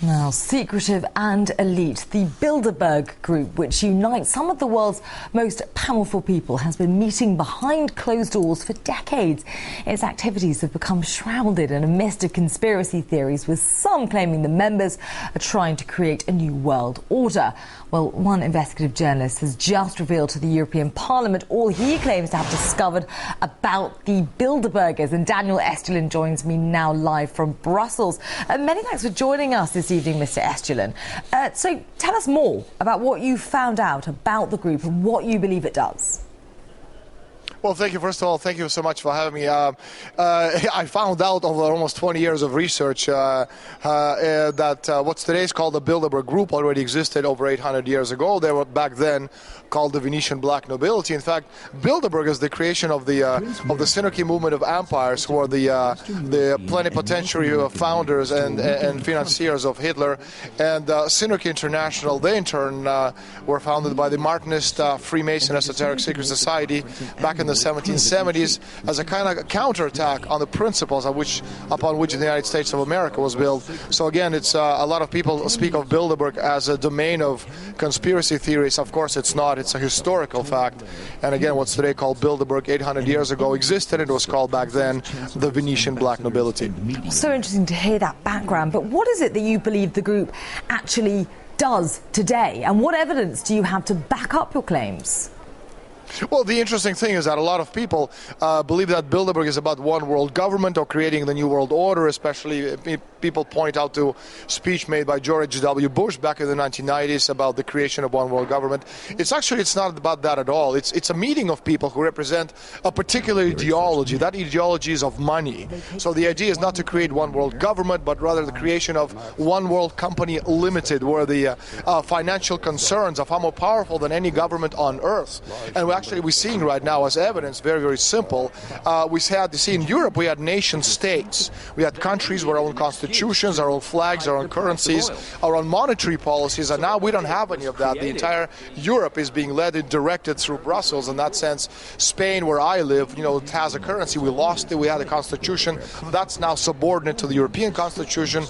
Now, secretive and elite, the Bilderberg group, which unites some of the world's most powerful people, has been meeting behind closed doors for decades. Its activities have become shrouded in a mist of conspiracy theories, with some claiming the members are trying to create a new world order. Well, one investigative journalist has just revealed to the European Parliament all he claims to have discovered about the Bilderbergers. And Daniel Estulin joins me now live from Brussels. Many thanks for joining us this evening, Mr. Estulin. So tell us more about what you found out about the group and what you believe it does. Well, thank you. First of all, thank you so much for having me. I found out over almost 20 years of research that what's today is called the Bilderberg Group already existed over 800 years ago. They were back then called the Venetian Black Nobility. In fact, Bilderberg is the creation of the Synarchy movement of empires, who are the plenipotentiary founders and financiers of Hitler. And Synarchy International, they in turn were founded by the Martinist Freemason Esoteric Secret Society back in the 1770s as a kind of counterattack on the principles upon which the United States of America was built. So again, it's a lot of people speak of Bilderberg as a domain of conspiracy theories. Of course, it's not. It's a historical fact. And again, what's today called Bilderberg 800 years ago existed. It was called back then the Venetian Black Nobility. So interesting to hear that background. But what is it that you believe the group actually does today? And what evidence do you have to back up your claims? Well, the interesting thing is that a lot of people believe that Bilderberg is about one world government or creating the new world order, especially people point out to speech made by George W. Bush back in the 1990s about the creation of one world government. It's not about that at all. It's a meeting of people who represent a particular ideology. That ideology is of money. So the idea is not to create one world government, but rather the creation of one world company limited, where the financial concerns of how more powerful than any government on earth. And we're seeing right now as evidence, very, very simple. We had to see in Europe, we had nation states. We had countries with our own constitutions, our own flags, our own currencies, our own monetary policies, and now we don't have any of that. The entire Europe is being led and directed through Brussels. In that sense, Spain, where I live, it has a currency. We lost it. We had a constitution. That's now subordinate to the European constitution.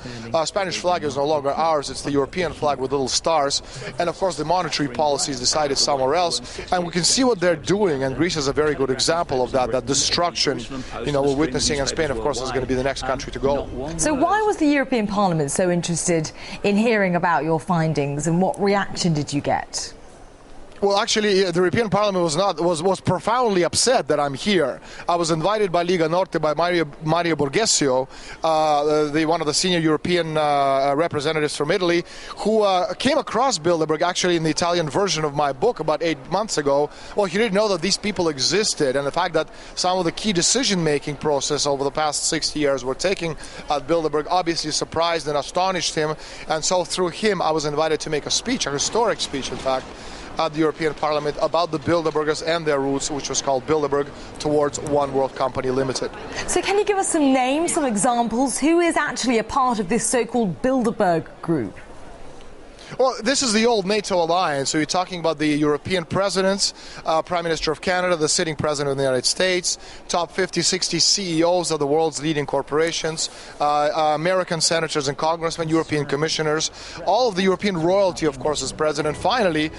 Spanish flag is no longer ours. It's the European flag with little stars. And of course, the monetary policy is decided somewhere else. And we can see what they're doing, and Greece is a very good example of that destruction, we're witnessing, and Spain, of course, is going to be the next country to go. So why was the European Parliament so interested in hearing about your findings, and what reaction did you get? Well, actually, the European Parliament was profoundly upset that I'm here. I was invited by Liga Norte, by Mario Borghesio, one of the senior European representatives from Italy, who came across Bilderberg actually in the Italian version of my book about 8 months ago. Well, he didn't know that these people existed, and the fact that some of the key decision-making process over the past 60 years were taking at Bilderberg obviously surprised and astonished him. And so through him, I was invited to make a speech, a historic speech, in fact, at the European Parliament about the Bilderbergers and their roots, which was called Bilderberg Towards One World Company Limited. So can you give us some names, some examples? Who is actually a part of this so-called Bilderberg group? Well, this is the old NATO alliance. So you're talking about the European presidents, Prime Minister of Canada, the sitting president of the United States, top 50, 60 CEOs of the world's leading corporations, American senators and congressmen, European commissioners, all of the European royalty, of course, is present. And finally,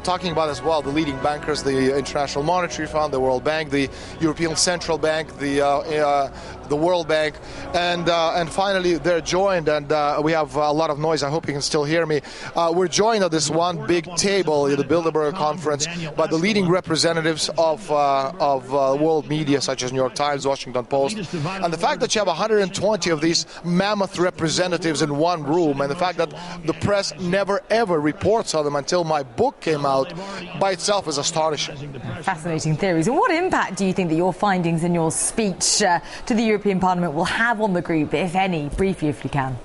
talking about as well the leading bankers, the International Monetary Fund, the World Bank, the European Central Bank, the World Bank, and finally they're joined, and we have a lot of noise. I hope you can still hear me. We're joined at this one big table at the Bilderberg conference by the leading representatives of world media, such as New York Times, Washington Post, and the fact that you have 120 of these mammoth representatives in one room, and the fact that the press never ever reports on them until my book came out, by itself is astonishing. Fascinating theories. And what impact do you think that your findings in your speech to the European Parliament will have on the group, if any? Briefly, if you can.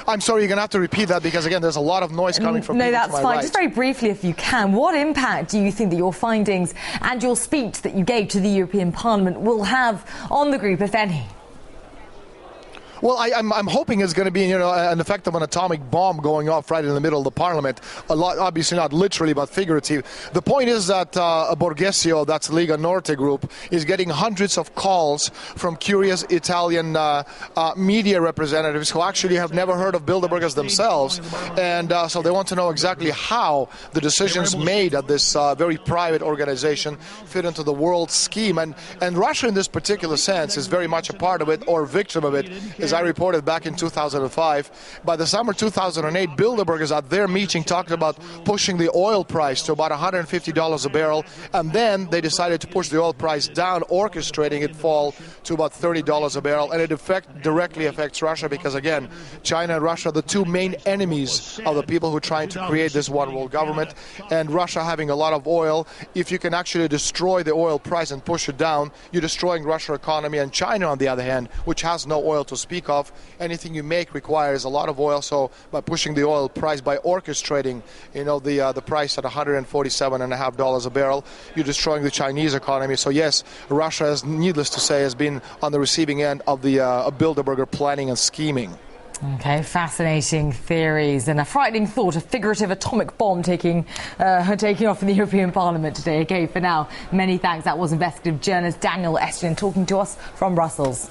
I'm sorry, you're going to have to repeat that, because again, there's a lot of noise coming from people to my right. No, that's fine. Just very briefly, if you can, what impact do you think that your findings and your speech that you gave to the European Parliament will have on the group, if any? Well, I'm hoping it's going to be, an effect of an atomic bomb going off right in the middle of the parliament. A lot, obviously not literally, but figurative. The point is that Borghesio, that's Lega Norte group, is getting hundreds of calls from curious Italian media representatives who actually have never heard of Bilderbergers themselves, and so they want to know exactly how the decisions made at this very private organization fit into the world scheme. And Russia, in this particular sense, is very much a part of it, or victim of it. As I reported back in 2005, by the summer 2008, Bilderbergers at their meeting talked about pushing the oil price to about $150 a barrel, and then they decided to push the oil price down, orchestrating it fall to about $30 a barrel, and it directly affects Russia because, again, China and Russia are the two main enemies of the people who are trying to create this one world government, and Russia having a lot of oil, if you can actually destroy the oil price and push it down, you're destroying Russia's economy. And China, on the other hand, which has no oil to speak of, anything you make requires a lot of oil, so by pushing the oil price, by orchestrating the price at $147.50 a barrel, you're destroying the Chinese economy. So yes, Russia, is, needless to say, has been on the receiving end of the Bilderberger planning and scheming. Okay, fascinating theories and a frightening thought, a figurative atomic bomb taking off in the European Parliament today. Okay, for now, many thanks. That was investigative journalist Daniel Estienne talking to us from Brussels.